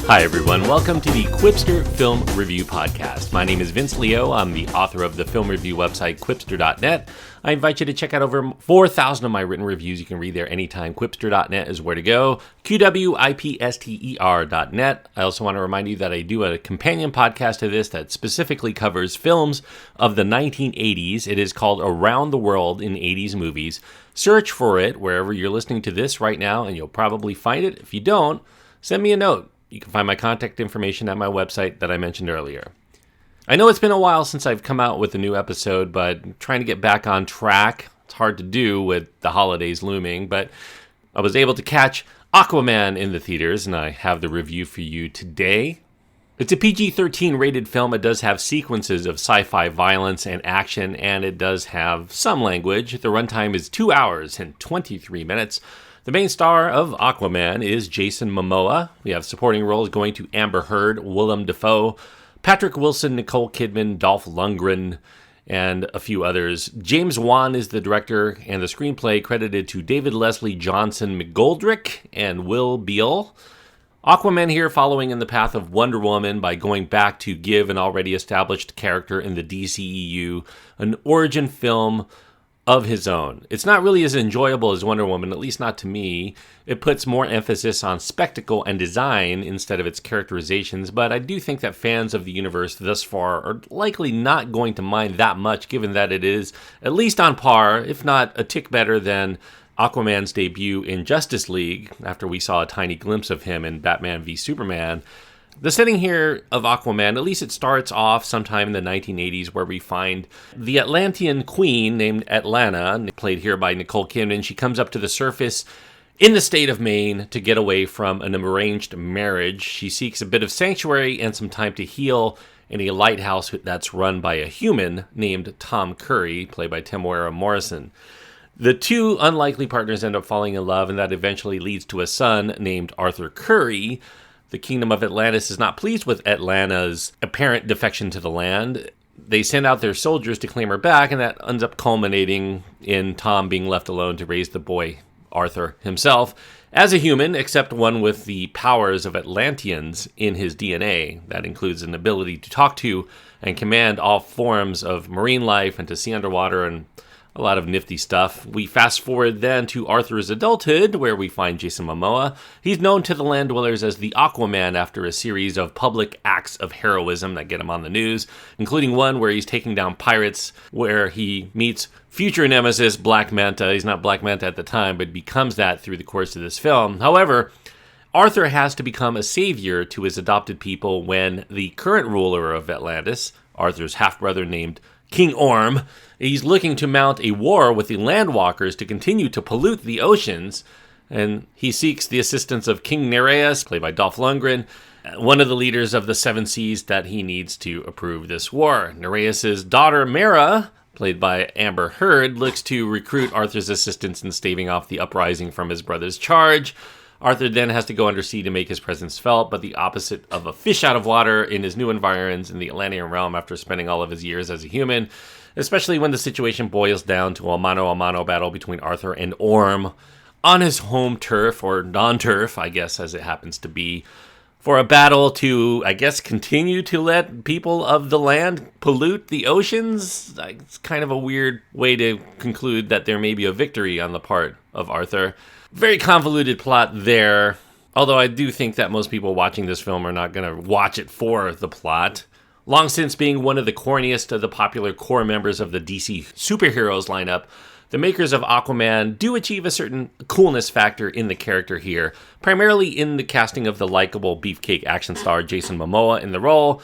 Hi everyone, welcome to the Quipster Film Review Podcast. My name is Vince Leo, I'm the author of the film review website Quipster.net. I invite you to check out over 4,000 of my written reviews. You can read there anytime. Quipster.net is where to go. QWIPSTER.net. I also want to remind you that I do a companion podcast to this that specifically covers films of the 1980s. It is called Around the World in 80s Movies. Search for it wherever you're listening to this right now, and you'll probably find it. If you don't, send me a note. You can find my contact information at my website that I mentioned earlier. I know it's been a while since I've come out with a new episode, but I'm trying to get back on track. It's hard to do with the holidays looming, but I was able to catch Aquaman in the theaters, and I have the review for you today. It's a PG-13 rated film. It does have sequences of sci-fi violence and action, and it does have some language. The runtime is 2 hours and 23 minutes. The main star of Aquaman is Jason Momoa. We have supporting roles going to Amber Heard, Willem Dafoe, Patrick Wilson, Nicole Kidman, Dolph Lundgren, and a few others. James Wan is the director, and the screenplay credited to David Leslie Johnson McGoldrick and Will Beall. Aquaman here following in the path of Wonder Woman by going back to give an already established character in the DCEU an origin film of his own. It's not really as enjoyable as Wonder Woman, at least not to me. It puts more emphasis on spectacle and design instead of its characterizations, but I do think that fans of the universe thus far are likely not going to mind that much, given that it is at least on par, if not a tick better than Aquaman's debut in Justice League, after we saw a tiny glimpse of him in Batman v Superman. The setting here of Aquaman, at least it starts off sometime in the 1980s, where we find the Atlantean queen named Atlanna, played here by Nicole Kidman. She comes up to the surface in the state of Maine to get away from an arranged marriage. She seeks a bit of sanctuary and some time to heal in a lighthouse that's run by a human named Tom Curry, played by Temuera Morrison. The two unlikely partners end up falling in love, and that eventually leads to a son named Arthur Curry. The kingdom of Atlantis is not pleased with Atlanna's apparent defection to the land. They send out their soldiers to claim her back, and that ends up culminating in Tom being left alone to raise the boy, Arthur, himself, as a human, except one with the powers of Atlanteans in his DNA. That includes an ability to talk to and command all forms of marine life and to see underwater and a lot of nifty stuff. We fast forward then to Arthur's adulthood, where we find Jason Momoa. He's known to the land dwellers as the Aquaman after a series of public acts of heroism that get him on the news, including one where he's taking down pirates, where he meets future nemesis Black Manta. He's not Black Manta at the time, but becomes that through the course of this film. However, Arthur has to become a savior to his adopted people when the current ruler of Atlantis, Arthur's half-brother named King Orm, he's looking to mount a war with the landwalkers to continue to pollute the oceans, and he seeks the assistance of King Nereus, played by Dolph Lundgren, one of the leaders of the Seven Seas that he needs to approve this war. Nereus's daughter Mera, played by Amber Heard, looks to recruit Arthur's assistance in staving off the uprising from his brother's charge. Arthur then has to go undersea to make his presence felt, but the opposite of a fish out of water in his new environs in the Atlantean realm after spending all of his years as a human, especially when the situation boils down to a mano-a-mano battle between Arthur and Orm on his home turf, or non-turf, I guess, as it happens to be, for a battle to, I guess, continue to let people of the land pollute the oceans. It's kind of a weird way to conclude that there may be a victory on the part of Arthur. Very convoluted plot there, although I do think that most people watching this film are not going to watch it for the plot. Long since being one of the corniest of the popular core members of the DC superheroes lineup, the makers of Aquaman do achieve a certain coolness factor in the character here, primarily in the casting of the likable beefcake action star Jason Momoa in the role.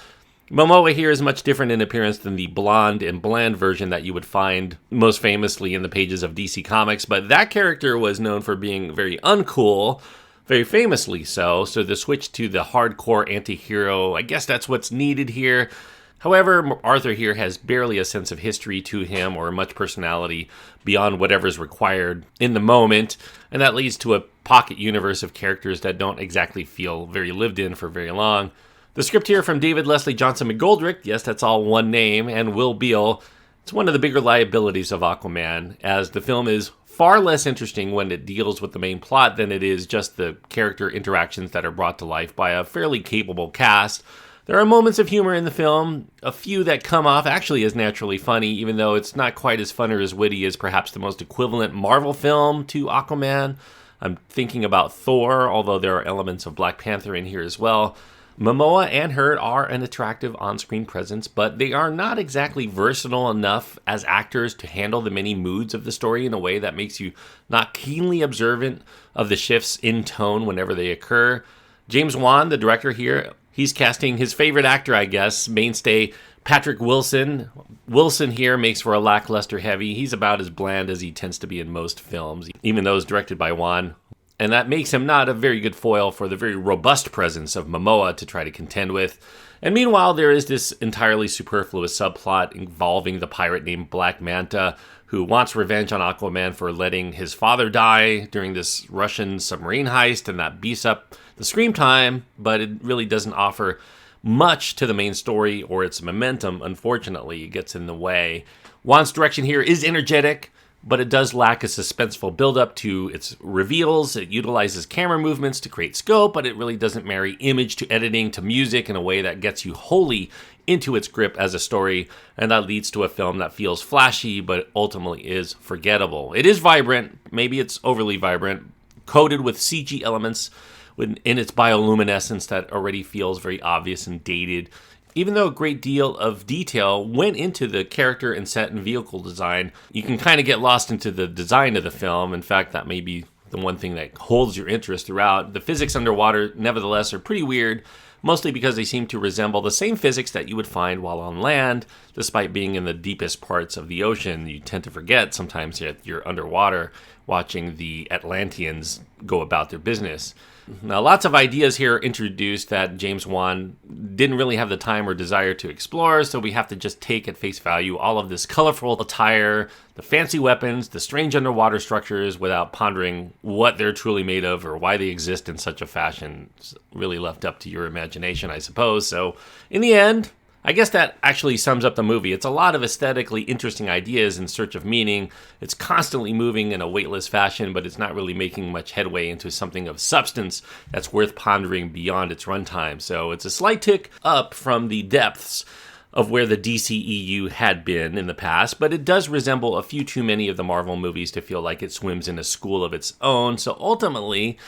Momoa here is much different in appearance than the blonde and bland version that you would find most famously in the pages of DC Comics, but that character was known for being very uncool, very famously so the switch to the hardcore anti-hero, I guess that's what's needed here. However, Arthur here has barely a sense of history to him or much personality beyond whatever's required in the moment, and that leads to a pocket universe of characters that don't exactly feel very lived in for very long. The script here from David Leslie Johnson McGoldrick, yes, that's all one name, and Will Beall. It's one of the bigger liabilities of Aquaman, as the film is far less interesting when it deals with the main plot than it is just the character interactions that are brought to life by a fairly capable cast. There are moments of humor in the film, a few that come off actually as naturally funny, even though it's not quite as fun or as witty as perhaps the most equivalent Marvel film to Aquaman. I'm thinking about Thor, although there are elements of Black Panther in here as well. Momoa and Hurd are an attractive on-screen presence, but they are not exactly versatile enough as actors to handle the many moods of the story in a way that makes you not keenly observant of the shifts in tone whenever they occur. James Wan, the director here, he's casting his favorite actor, I guess, mainstay Patrick Wilson. Wilson here makes for a lackluster heavy. He's about as bland as he tends to be in most films, even those directed by Wan. And that makes him not a very good foil for the very robust presence of Momoa to try to contend with. And meanwhile, there is this entirely superfluous subplot involving the pirate named Black Manta, who wants revenge on Aquaman for letting his father die during this Russian submarine heist, and that beefs up the screen time, but it really doesn't offer much to the main story or its momentum. Unfortunately, it gets in the way. Wan's direction here is energetic, but it does lack a suspenseful build-up to its reveals. It utilizes camera movements to create scope, but it really doesn't marry image to editing to music in a way that gets you wholly into its grip as a story, and that leads to a film that feels flashy, but ultimately is forgettable. It is vibrant, maybe it's overly vibrant, coated with CG elements in its bioluminescence that already feels very obvious and dated. Even though a great deal of detail went into the character and set and vehicle design, you can kind of get lost into the design of the film. In fact, that may be the one thing that holds your interest throughout. The physics underwater, nevertheless, are pretty weird, mostly because they seem to resemble the same physics that you would find while on land, despite being in the deepest parts of the ocean. You tend to forget sometimes that you're underwater watching the Atlanteans go about their business. Now, lots of ideas here introduced that James Wan didn't really have the time or desire to explore, so we have to just take at face value all of this colorful attire, the fancy weapons, the strange underwater structures, without pondering what they're truly made of or why they exist in such a fashion. It's really left up to your imagination, I suppose. So, in the end, I guess that actually sums up the movie. It's a lot of aesthetically interesting ideas in search of meaning. It's constantly moving in a weightless fashion, but it's not really making much headway into something of substance that's worth pondering beyond its runtime. So it's a slight tick up from the depths of where the DCEU had been in the past, but it does resemble a few too many of the Marvel movies to feel like it swims in a school of its own. So ultimately,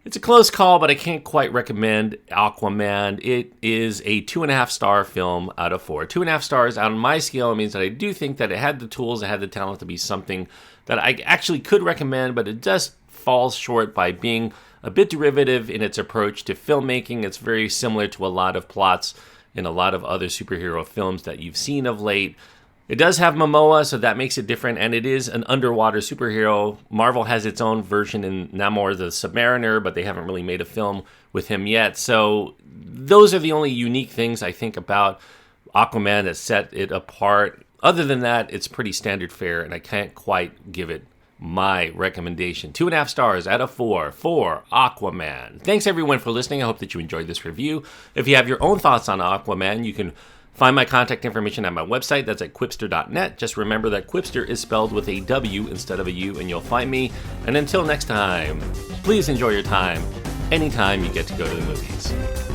it's a close call, but I can't quite recommend Aquaman. It is a 2.5 star film out of 4. 2.5 stars out on my scale means that I do think that it had the tools, it had the talent to be something that I actually could recommend, but it just falls short by being a bit derivative in its approach to filmmaking. It's very similar to a lot of plots in a lot of other superhero films that you've seen of late. It does have Momoa, so that makes it different, and it is an underwater superhero. Marvel has its own version in Namor the Submariner, but they haven't really made a film with him yet. So those are the only unique things I think about Aquaman that set it apart. Other than that, it's pretty standard fare, and I can't quite give it my recommendation. 2.5 stars out of 4 for Aquaman. Thanks everyone for listening. I hope that you enjoyed this review. If you have your own thoughts on Aquaman, you can find my contact information at my website. That's at quipster.net. Just remember that Quipster is spelled with a W instead of a U, and you'll find me. And until next time, please enjoy your time anytime you get to go to the movies.